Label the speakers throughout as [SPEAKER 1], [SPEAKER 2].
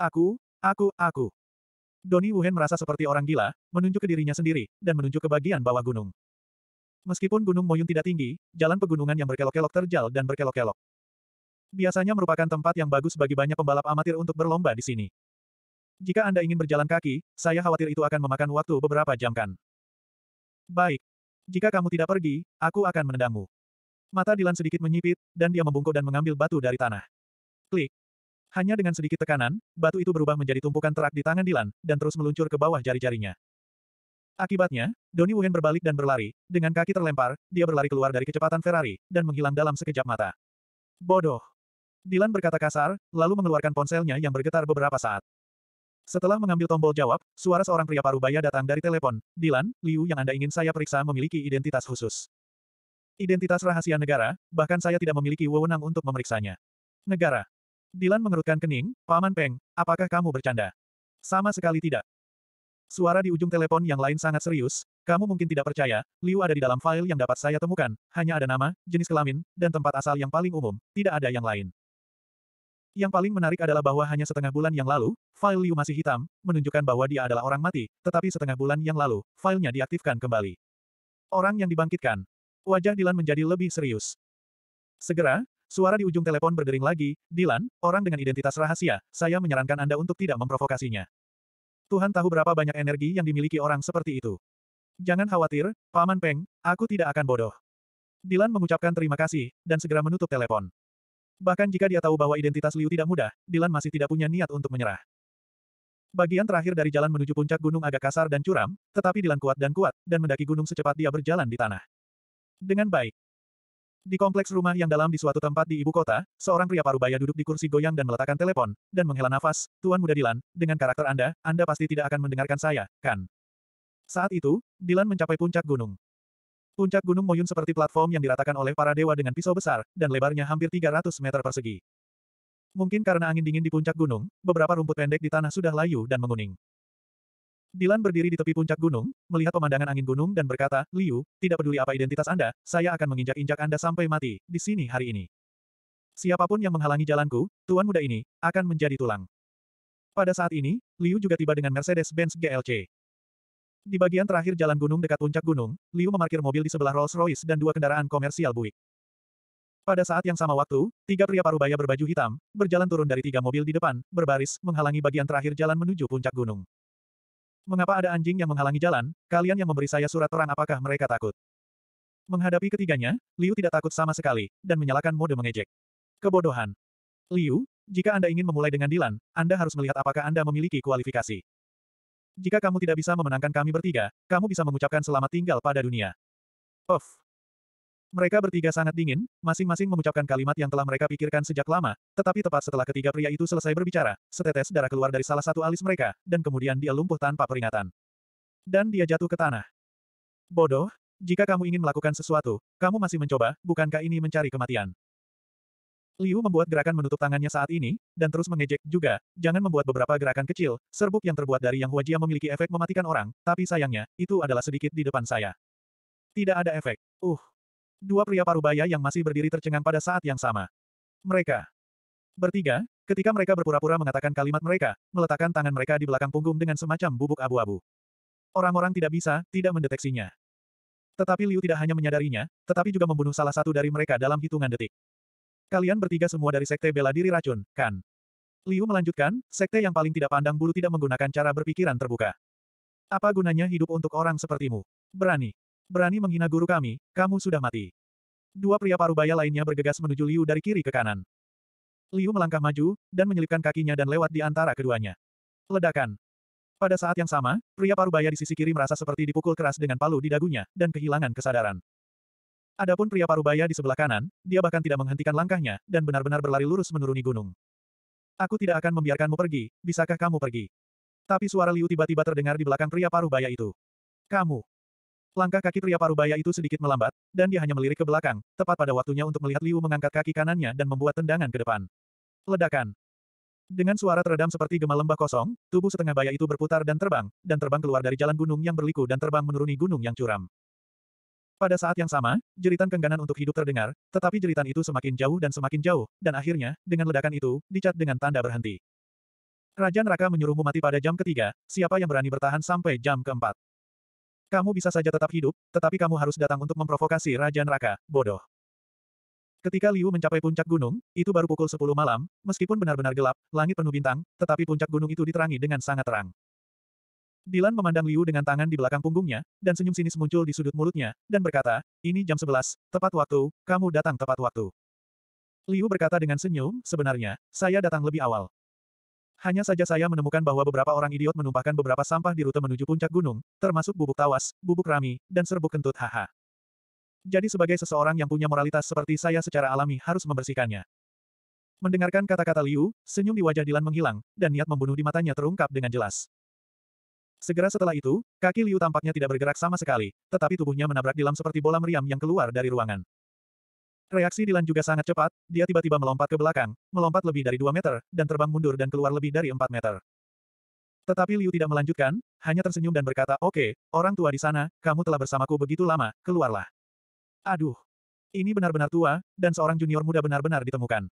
[SPEAKER 1] Aku. Donnie Wuhen merasa seperti orang gila, menunjuk ke dirinya sendiri, dan menunjuk ke bagian bawah gunung. Meskipun Gunung Moyun tidak tinggi, jalan pegunungan yang berkelok-kelok terjal dan berkelok-kelok. Biasanya merupakan tempat yang bagus bagi banyak pembalap amatir untuk berlomba di sini. Jika Anda ingin berjalan kaki, saya khawatir itu akan memakan waktu beberapa jam kan. Baik. Jika kamu tidak pergi, aku akan menendangmu. Mata Dylan sedikit menyipit, dan dia membungkuk dan mengambil batu dari tanah. Klik. Hanya dengan sedikit tekanan, batu itu berubah menjadi tumpukan terak di tangan Dylan, dan terus meluncur ke bawah jari-jarinya. Akibatnya, Donnie Wuhen berbalik dan berlari, dengan kaki terlempar, dia berlari keluar dari kecepatan Ferrari, dan menghilang dalam sekejap mata. Bodoh. Dylan berkata kasar, lalu mengeluarkan ponselnya yang bergetar beberapa saat. Setelah mengambil tombol jawab, suara seorang pria parubaya datang dari telepon. Dylan, Liu yang Anda ingin saya periksa memiliki identitas khusus. Identitas rahasia negara, bahkan saya tidak memiliki wewenang untuk memeriksanya. Negara. Dylan mengerutkan kening, Paman Peng, apakah kamu bercanda? Sama sekali tidak. Suara di ujung telepon yang lain sangat serius, kamu mungkin tidak percaya, Liu ada di dalam file yang dapat saya temukan, hanya ada nama, jenis kelamin, dan tempat asal yang paling umum, tidak ada yang lain. Yang paling menarik adalah bahwa hanya setengah bulan yang lalu, file Liu masih hitam, menunjukkan bahwa dia adalah orang mati, tetapi setengah bulan yang lalu, filenya diaktifkan kembali. Orang yang dibangkitkan. Wajah Dylan menjadi lebih serius. Segera, suara di ujung telepon berdering lagi, Dylan, orang dengan identitas rahasia, saya menyarankan Anda untuk tidak memprovokasinya. Tuhan tahu berapa banyak energi yang dimiliki orang seperti itu. Jangan khawatir, Paman Peng, aku tidak akan bodoh. Dylan mengucapkan terima kasih, dan segera menutup telepon. Bahkan jika dia tahu bahwa identitas Liu tidak mudah, Dylan masih tidak punya niat untuk menyerah. Bagian terakhir dari jalan menuju puncak gunung agak kasar dan curam, tetapi Dylan kuat, dan mendaki gunung secepat dia berjalan di tanah. Dengan baik. Di kompleks rumah yang dalam di suatu tempat di ibu kota, seorang pria parubaya duduk di kursi goyang dan meletakkan telepon, dan menghela nafas, Tuan Muda Dylan, dengan karakter Anda pasti tidak akan mendengarkan saya, kan? Saat itu, Dylan mencapai puncak gunung. Puncak gunung Moyun seperti platform yang diratakan oleh para dewa dengan pisau besar, dan lebarnya hampir 300 meter persegi. Mungkin karena angin dingin di puncak gunung, beberapa rumput pendek di tanah sudah layu dan menguning. Dylan berdiri di tepi puncak gunung, melihat pemandangan angin gunung dan berkata, Liu, tidak peduli apa identitas Anda, saya akan menginjak-injak Anda sampai mati, di sini hari ini. Siapapun yang menghalangi jalanku, Tuan Muda ini, akan menjadi tulang. Pada saat ini, Liu juga tiba dengan Mercedes-Benz GLC. Di bagian terakhir jalan gunung dekat puncak gunung, Liu memarkir mobil di sebelah Rolls-Royce dan dua kendaraan komersial Buick. Pada saat yang sama waktu, tiga pria parubaya berbaju hitam, berjalan turun dari tiga mobil di depan, berbaris, menghalangi bagian terakhir jalan menuju puncak gunung. Mengapa ada anjing yang menghalangi jalan? Kalian yang memberi saya surat terang apakah mereka takut? Menghadapi ketiganya, Liu tidak takut sama sekali, dan menyalakan mode mengejek. Kebodohan. Liu, jika Anda ingin memulai dengan Dylan, Anda harus melihat apakah Anda memiliki kualifikasi. Jika kamu tidak bisa memenangkan kami bertiga, kamu bisa mengucapkan selamat tinggal pada dunia. Uff. Mereka bertiga sangat dingin, masing-masing mengucapkan kalimat yang telah mereka pikirkan sejak lama, tetapi tepat setelah ketiga pria itu selesai berbicara, setetes darah keluar dari salah satu alis mereka, dan kemudian dia lumpuh tanpa peringatan. Dan dia jatuh ke tanah. Bodoh, jika kamu ingin melakukan sesuatu, kamu masih mencoba, bukankah ini mencari kematian? Liu membuat gerakan menutup tangannya saat ini, dan terus mengejek juga, jangan membuat beberapa gerakan kecil, serbuk yang terbuat dari yang Huajia memiliki efek mematikan orang, tapi sayangnya, itu adalah sedikit di depan saya. Tidak ada efek. Dua pria parubaya yang masih berdiri tercengang pada saat yang sama. Mereka bertiga, ketika mereka berpura-pura mengatakan kalimat mereka, meletakkan tangan mereka di belakang punggung dengan semacam bubuk abu-abu. Orang-orang tidak mendeteksinya. Tetapi Liu tidak hanya menyadarinya, tetapi juga membunuh salah satu dari mereka dalam hitungan detik. Kalian bertiga semua dari sekte bela diri racun, kan? Liu melanjutkan, sekte yang paling tidak pandang bulu tidak menggunakan cara berpikiran terbuka. Apa gunanya hidup untuk orang sepertimu? Berani menghina guru kami, kamu sudah mati. Dua pria parubaya lainnya bergegas menuju Liu dari kiri ke kanan. Liu melangkah maju, dan menyelipkan kakinya dan lewat di antara keduanya. Ledakan. Pada saat yang sama, pria parubaya di sisi kiri merasa seperti dipukul keras dengan palu di dagunya, dan kehilangan kesadaran. Adapun pria parubaya di sebelah kanan, dia bahkan tidak menghentikan langkahnya, dan benar-benar berlari lurus menuruni gunung. Aku tidak akan membiarkanmu pergi, bisakah kamu pergi? Tapi suara Liu tiba-tiba terdengar di belakang pria parubaya itu. Kamu. Langkah kaki pria parubaya itu sedikit melambat, dan dia hanya melirik ke belakang, tepat pada waktunya untuk melihat Liu mengangkat kaki kanannya dan membuat tendangan ke depan. Ledakan. Dengan suara teredam seperti gema lembah kosong, tubuh setengah baya itu berputar dan terbang keluar dari jalan gunung yang berliku dan terbang menuruni gunung yang curam. Pada saat yang sama, jeritan kengganan untuk hidup terdengar, tetapi jeritan itu semakin jauh, dan akhirnya, dengan ledakan itu, dicat dengan tanda berhenti. Raja Neraka menyuruhmu mati pada jam ketiga, siapa yang berani bertahan sampai jam keempat? Kamu bisa saja tetap hidup, tetapi kamu harus datang untuk memprovokasi Raja Neraka, bodoh. Ketika Liu mencapai puncak gunung, itu baru pukul 10 malam, meskipun benar-benar gelap, langit penuh bintang, tetapi puncak gunung itu diterangi dengan sangat terang. Dilan memandang Liu dengan tangan di belakang punggungnya, dan senyum sinis muncul di sudut mulutnya, dan berkata, ini jam 11, tepat waktu, kamu datang tepat waktu. Liu berkata dengan senyum, sebenarnya, saya datang lebih awal. Hanya saja saya menemukan bahwa beberapa orang idiot menumpahkan beberapa sampah di rute menuju puncak gunung, termasuk bubuk tawas, bubuk rami, dan serbuk kentut haha. Jadi sebagai seseorang yang punya moralitas seperti saya secara alami harus membersihkannya. Mendengarkan kata-kata Liu, senyum di wajah Dilan menghilang, dan niat membunuh di matanya terungkap dengan jelas. Segera setelah itu, kaki Liu tampaknya tidak bergerak sama sekali, tetapi tubuhnya menabrak Dilan seperti bola meriam yang keluar dari ruangan. Reaksi Dilan juga sangat cepat, dia tiba-tiba melompat ke belakang, melompat lebih dari 2 meter, dan terbang mundur dan keluar lebih dari 4 meter. Tetapi Liu tidak melanjutkan, hanya tersenyum dan berkata, oke, orang tua di sana, kamu telah bersamaku begitu lama, keluarlah. Aduh. Ini benar-benar tua, dan seorang junior muda benar-benar ditemukan.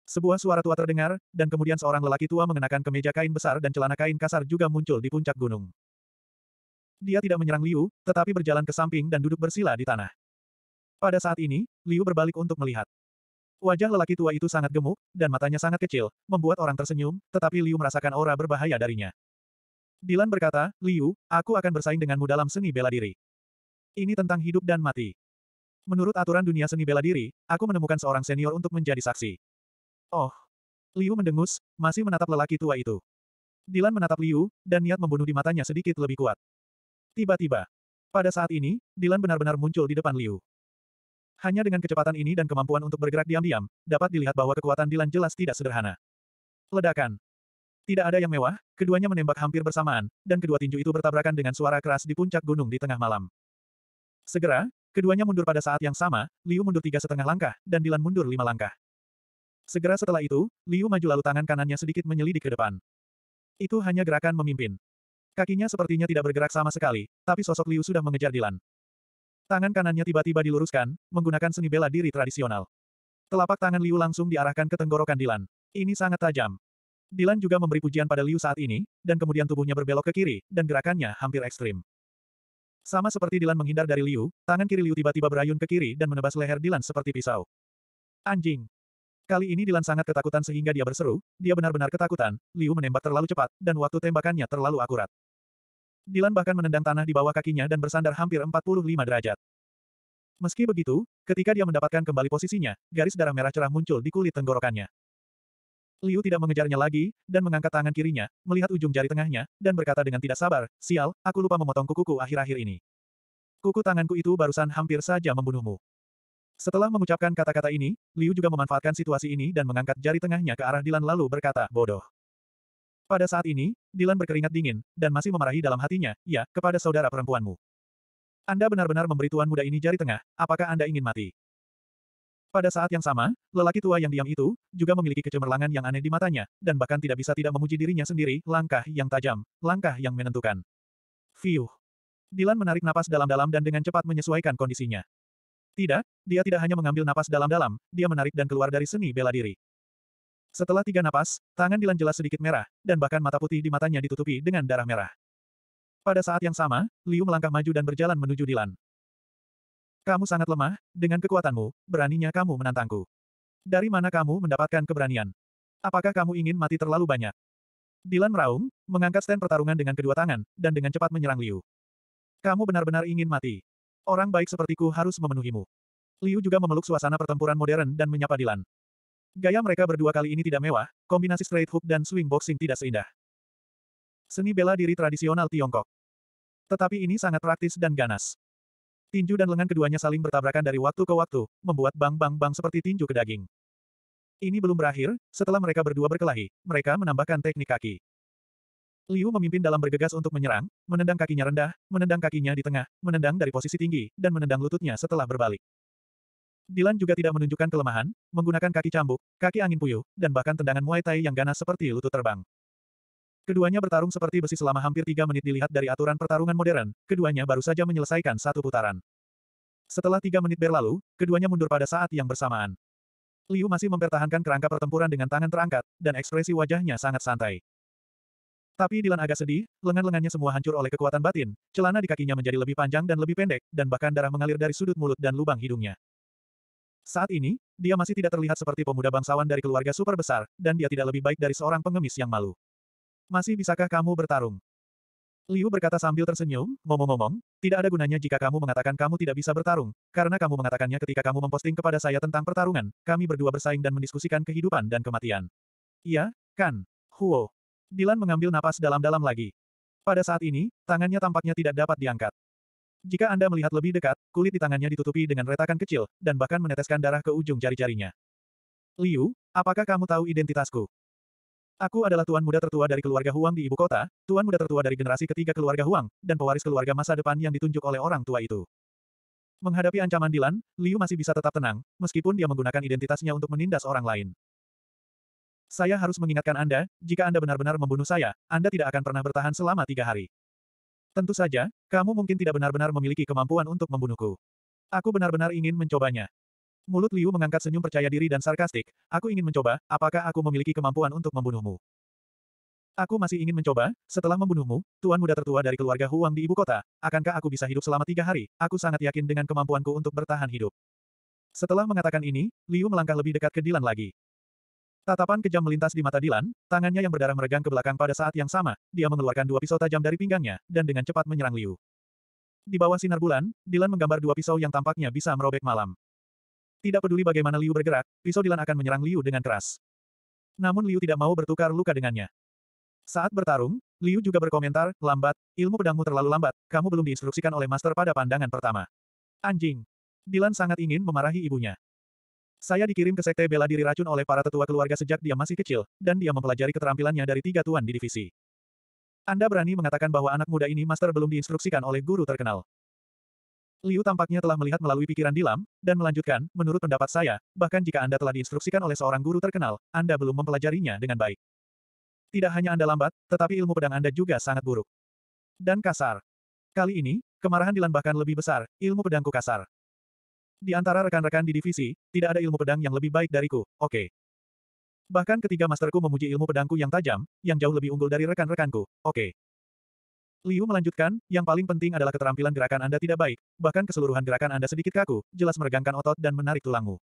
[SPEAKER 1] Sebuah suara tua terdengar, dan kemudian seorang lelaki tua mengenakan kemeja kain besar dan celana kain kasar juga muncul di puncak gunung. Dia tidak menyerang Liu, tetapi berjalan ke samping dan duduk bersila di tanah. Pada saat ini, Liu berbalik untuk melihat. Wajah lelaki tua itu sangat gemuk, dan matanya sangat kecil, membuat orang tersenyum, tetapi Liu merasakan aura berbahaya darinya. Dilan berkata, Liu, aku akan bersaing denganmu dalam seni bela diri. Ini tentang hidup dan mati. Menurut aturan dunia seni bela diri, aku menemukan seorang senior untuk menjadi saksi. Oh. Liu mendengus, masih menatap lelaki tua itu. Dilan menatap Liu, dan niat membunuh di matanya sedikit lebih kuat. Tiba-tiba. Pada saat ini, Dilan benar-benar muncul di depan Liu. Hanya dengan kecepatan ini dan kemampuan untuk bergerak diam-diam, dapat dilihat bahwa kekuatan Dilan jelas tidak sederhana. Ledakan. Tidak ada yang mewah, keduanya menembak hampir bersamaan, dan kedua tinju itu bertabrakan dengan suara keras di puncak gunung di tengah malam. Segera, keduanya mundur pada saat yang sama, Liu mundur 3,5 langkah, dan Dilan mundur 5 langkah. Segera setelah itu, Liu maju lalu tangan kanannya sedikit menyelidik ke depan. Itu hanya gerakan memimpin. Kakinya sepertinya tidak bergerak sama sekali, tapi sosok Liu sudah mengejar Dilan. Tangan kanannya tiba-tiba diluruskan, menggunakan seni bela diri tradisional. Telapak tangan Liu langsung diarahkan ke tenggorokan Dilan. Ini sangat tajam. Dilan juga memberi pujian pada Liu saat ini, dan kemudian tubuhnya berbelok ke kiri, dan gerakannya hampir ekstrim. Sama seperti Dilan menghindar dari Liu, tangan kiri Liu tiba-tiba berayun ke kiri dan menebas leher Dilan seperti pisau. Anjing! Kali ini Dilan sangat ketakutan sehingga dia berseru, dia benar-benar ketakutan, Liu menembak terlalu cepat, dan waktu tembakannya terlalu akurat. Dilan bahkan menendang tanah di bawah kakinya dan bersandar hampir 45 derajat. Meski begitu, ketika dia mendapatkan kembali posisinya, garis darah merah cerah muncul di kulit tenggorokannya. Liu tidak mengejarnya lagi, dan mengangkat tangan kirinya, melihat ujung jari tengahnya, dan berkata dengan tidak sabar, sial, aku lupa memotong kukuku akhir-akhir ini. Kuku tanganku itu barusan hampir saja membunuhmu. Setelah mengucapkan kata-kata ini, Liu juga memanfaatkan situasi ini dan mengangkat jari tengahnya ke arah Dilan lalu berkata, bodoh. Pada saat ini, Dilan berkeringat dingin, dan masih memarahi dalam hatinya, ya, kepada saudara perempuanmu. Anda benar-benar memberi tuan muda ini jari tengah, apakah Anda ingin mati? Pada saat yang sama, lelaki tua yang diam itu, juga memiliki kecemerlangan yang aneh di matanya, dan bahkan tidak bisa tidak memuji dirinya sendiri, langkah yang tajam, langkah yang menentukan. Fiuh. Dilan menarik napas dalam-dalam dan dengan cepat menyesuaikan kondisinya. Tidak, dia tidak hanya mengambil napas dalam-dalam, dia menarik dan keluar dari seni bela diri. Setelah 3 napas, tangan Dilan jelas sedikit merah, dan bahkan mata putih di matanya ditutupi dengan darah merah. Pada saat yang sama, Liu melangkah maju dan berjalan menuju Dilan. Kamu sangat lemah, dengan kekuatanmu, beraninya kamu menantangku. Dari mana kamu mendapatkan keberanian? Apakah kamu ingin mati terlalu banyak? Dilan meraung, mengangkat stand pertarungan dengan kedua tangan, dan dengan cepat menyerang Liu. Kamu benar-benar ingin mati. Orang baik sepertiku harus memenuhimu. Liu juga memeluk suasana pertempuran modern dan menyapa Dilan. Gaya mereka berdua kali ini tidak mewah, kombinasi straight hook dan swing boxing tidak seindah seni bela diri tradisional Tiongkok. Tetapi ini sangat praktis dan ganas. Tinju dan lengan keduanya saling bertabrakan dari waktu ke waktu, membuat bang-bang-bang seperti tinju ke daging. Ini belum berakhir, setelah mereka berdua berkelahi, mereka menambahkan teknik kaki. Liu memimpin dalam bergegas untuk menyerang, menendang kakinya rendah, menendang kakinya di tengah, menendang dari posisi tinggi, dan menendang lututnya setelah berbalik. Dilan juga tidak menunjukkan kelemahan, menggunakan kaki cambuk, kaki angin puyuh, dan bahkan tendangan Muay Thai yang ganas seperti lutut terbang. Keduanya bertarung seperti besi selama hampir 3 menit dilihat dari aturan pertarungan modern, keduanya baru saja menyelesaikan satu putaran. Setelah 3 menit berlalu, keduanya mundur pada saat yang bersamaan. Liu masih mempertahankan kerangka pertempuran dengan tangan terangkat, dan ekspresi wajahnya sangat santai. Tapi Dilan agak sedih, lengan-lengannya semua hancur oleh kekuatan batin, celana di kakinya menjadi lebih panjang dan lebih pendek, dan bahkan darah mengalir dari sudut mulut dan lubang hidungnya. Saat ini, dia masih tidak terlihat seperti pemuda bangsawan dari keluarga super besar, dan dia tidak lebih baik dari seorang pengemis yang malu. Masih bisakah kamu bertarung? Liu berkata sambil tersenyum, ngomong-ngomong, tidak ada gunanya jika kamu mengatakan kamu tidak bisa bertarung, karena kamu mengatakannya ketika kamu memposting kepada saya tentang pertarungan, kami berdua bersaing dan mendiskusikan kehidupan dan kematian. Iya, kan? Huo. Dilan mengambil napas dalam-dalam lagi. Pada saat ini, tangannya tampaknya tidak dapat diangkat. Jika Anda melihat lebih dekat, kulit di tangannya ditutupi dengan retakan kecil, dan bahkan meneteskan darah ke ujung jari-jarinya. Liu, apakah kamu tahu identitasku? Aku adalah tuan muda tertua dari keluarga Huang di ibu kota, tuan muda tertua dari generasi ketiga keluarga Huang, dan pewaris keluarga masa depan yang ditunjuk oleh orang tua itu. Menghadapi ancaman Dilan, Liu masih bisa tetap tenang, meskipun dia menggunakan identitasnya untuk menindas orang lain. Saya harus mengingatkan Anda, jika Anda benar-benar membunuh saya, Anda tidak akan pernah bertahan selama 3 hari. Tentu saja, kamu mungkin tidak benar-benar memiliki kemampuan untuk membunuhku. Aku benar-benar ingin mencobanya. Mulut Liu mengangkat senyum percaya diri dan sarkastik, aku ingin mencoba, apakah aku memiliki kemampuan untuk membunuhmu? Aku masih ingin mencoba, setelah membunuhmu, tuan muda tertua dari keluarga Huang di ibu kota, akankah aku bisa hidup selama 3 hari? Aku sangat yakin dengan kemampuanku untuk bertahan hidup. Setelah mengatakan ini, Liu melangkah lebih dekat ke Dilan lagi. Tatapan kejam melintas di mata Dilan, tangannya yang berdarah meregang ke belakang pada saat yang sama, dia mengeluarkan 2 pisau tajam dari pinggangnya, dan dengan cepat menyerang Liu. Di bawah sinar bulan, Dilan menggambar 2 pisau yang tampaknya bisa merobek malam. Tidak peduli bagaimana Liu bergerak, pisau Dilan akan menyerang Liu dengan keras. Namun Liu tidak mau bertukar luka dengannya. Saat bertarung, Liu juga berkomentar, lambat, ilmu pedangmu terlalu lambat, kamu belum diinstruksikan oleh master pada pandangan pertama. Anjing. Dilan sangat ingin memarahi ibunya. Saya dikirim ke sekte bela diri racun oleh para tetua keluarga sejak dia masih kecil, dan dia mempelajari keterampilannya dari 3 tuan di divisi. Anda berani mengatakan bahwa anak muda ini master belum diinstruksikan oleh guru terkenal. Liu tampaknya telah melihat melalui pikiran Dilan, dan melanjutkan, menurut pendapat saya, bahkan jika Anda telah diinstruksikan oleh seorang guru terkenal, Anda belum mempelajarinya dengan baik. Tidak hanya Anda lambat, tetapi ilmu pedang Anda juga sangat buruk. Dan kasar. Kali ini, kemarahan Dilan bahkan lebih besar, ilmu pedangku kasar. Di antara rekan-rekan di divisi, tidak ada ilmu pedang yang lebih baik dariku, oke. Bahkan ketiga masterku memuji ilmu pedangku yang tajam, yang jauh lebih unggul dari rekan-rekanku, oke. Liu melanjutkan, yang paling penting adalah keterampilan gerakan Anda tidak baik, bahkan keseluruhan gerakan Anda sedikit kaku, jelas meregangkan otot dan menarik tulangmu.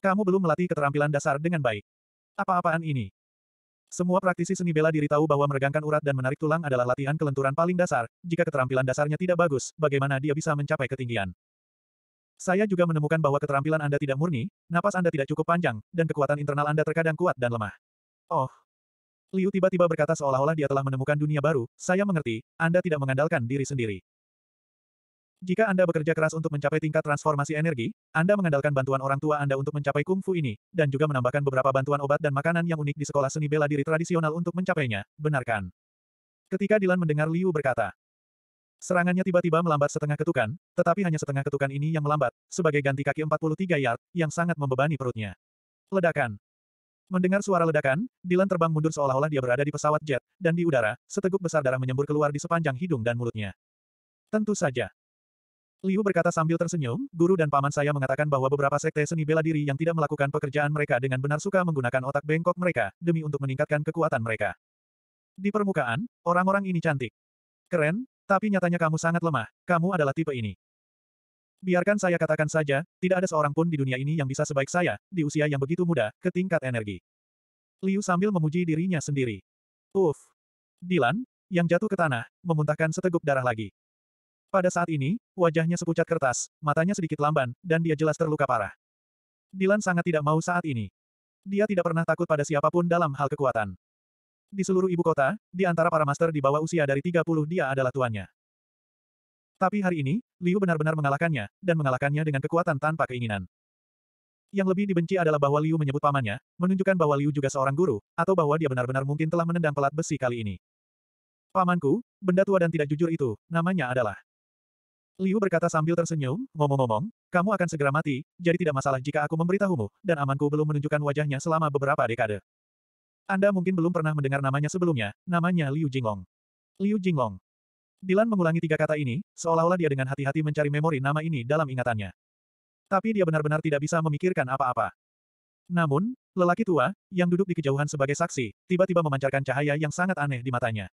[SPEAKER 1] Kamu belum melatih keterampilan dasar dengan baik. Apa-apaan ini? Semua praktisi seni bela diri tahu bahwa meregangkan urat dan menarik tulang adalah latihan kelenturan paling dasar, jika keterampilan dasarnya tidak bagus, bagaimana dia bisa mencapai ketinggian? Saya juga menemukan bahwa keterampilan Anda tidak murni, napas Anda tidak cukup panjang, dan kekuatan internal Anda terkadang kuat dan lemah. Oh. Liu tiba-tiba berkata seolah-olah dia telah menemukan dunia baru, saya mengerti, Anda tidak mengandalkan diri sendiri. Jika Anda bekerja keras untuk mencapai tingkat transformasi energi, Anda mengandalkan bantuan orang tua Anda untuk mencapai kungfu ini, dan juga menambahkan beberapa bantuan obat dan makanan yang unik di sekolah seni bela diri tradisional untuk mencapainya, benarkan? Ketika Dilan mendengar Liu berkata, serangannya tiba-tiba melambat setengah ketukan, tetapi hanya setengah ketukan ini yang melambat, sebagai ganti kaki 43 yard, yang sangat membebani perutnya. Ledakan. Mendengar suara ledakan, Dilan terbang mundur seolah-olah dia berada di pesawat jet, dan di udara, seteguk besar darah menyembur keluar di sepanjang hidung dan mulutnya. Tentu saja. Liu berkata sambil tersenyum, guru dan paman saya mengatakan bahwa beberapa sekte seni bela diri yang tidak melakukan pekerjaan mereka dengan benar suka menggunakan otak bengkok mereka, demi untuk meningkatkan kekuatan mereka. Di permukaan, orang-orang ini cantik. Keren, tapi nyatanya kamu sangat lemah, kamu adalah tipe ini. Biarkan saya katakan saja, tidak ada seorang pun di dunia ini yang bisa sebaik saya, di usia yang begitu muda, ke tingkat energi. Liu sambil memuji dirinya sendiri. Uff. Dilan, yang jatuh ke tanah, memuntahkan seteguk darah lagi. Pada saat ini, wajahnya sepucat kertas, matanya sedikit lamban, dan dia jelas terluka parah. Dilan sangat tidak mau saat ini. Dia tidak pernah takut pada siapapun dalam hal kekuatan. Di seluruh ibu kota, di antara para master di bawah usia dari 30 dia adalah tuannya. Tapi hari ini, Liu benar-benar mengalahkannya, dan mengalahkannya dengan kekuatan tanpa keinginan. Yang lebih dibenci adalah bahwa Liu menyebut pamannya, menunjukkan bahwa Liu juga seorang guru, atau bahwa dia benar-benar mungkin telah menendang pelat besi kali ini. Pamanku, benda tua dan tidak jujur itu, namanya adalah. Liu berkata sambil tersenyum, ngomong-ngomong, kamu akan segera mati, jadi tidak masalah jika aku memberitahumu, dan amanku belum menunjukkan wajahnya selama beberapa dekade. Anda mungkin belum pernah mendengar namanya sebelumnya, namanya Liu Jinglong. Liu Jinglong. Dilan mengulangi 3 kata ini, seolah-olah dia dengan hati-hati mencari memori nama ini dalam ingatannya. Tapi dia benar-benar tidak bisa memikirkan apa-apa. Namun, lelaki tua, yang duduk di kejauhan sebagai saksi, tiba-tiba memancarkan cahaya yang sangat aneh di matanya.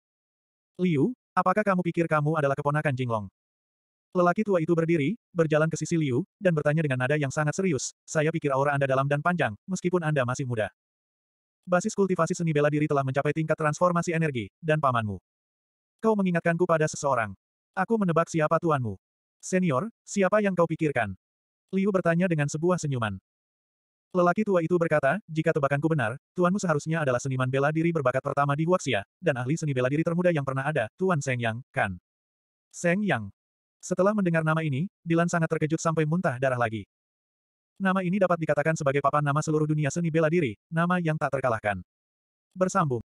[SPEAKER 1] Liu, apakah kamu pikir kamu adalah keponakan Jinglong? Lelaki tua itu berdiri, berjalan ke sisi Liu, dan bertanya dengan nada yang sangat serius, saya pikir aura Anda dalam dan panjang, meskipun Anda masih muda. Basis kultivasi seni bela diri telah mencapai tingkat transformasi energi, dan pamanmu. Kau mengingatkanku pada seseorang. Aku menebak siapa tuanmu. Senior, siapa yang kau pikirkan? Liu bertanya dengan sebuah senyuman. Lelaki tua itu berkata, jika tebakanku benar, tuanmu seharusnya adalah seniman bela diri berbakat pertama di Huaxia, dan ahli seni bela diri termuda yang pernah ada, Tuan Seng Yang, kan? Seng Yang. Setelah mendengar nama ini, Dilan sangat terkejut sampai muntah darah lagi. Nama ini dapat dikatakan sebagai papan nama seluruh dunia seni bela diri, nama yang tak terkalahkan. Bersambung.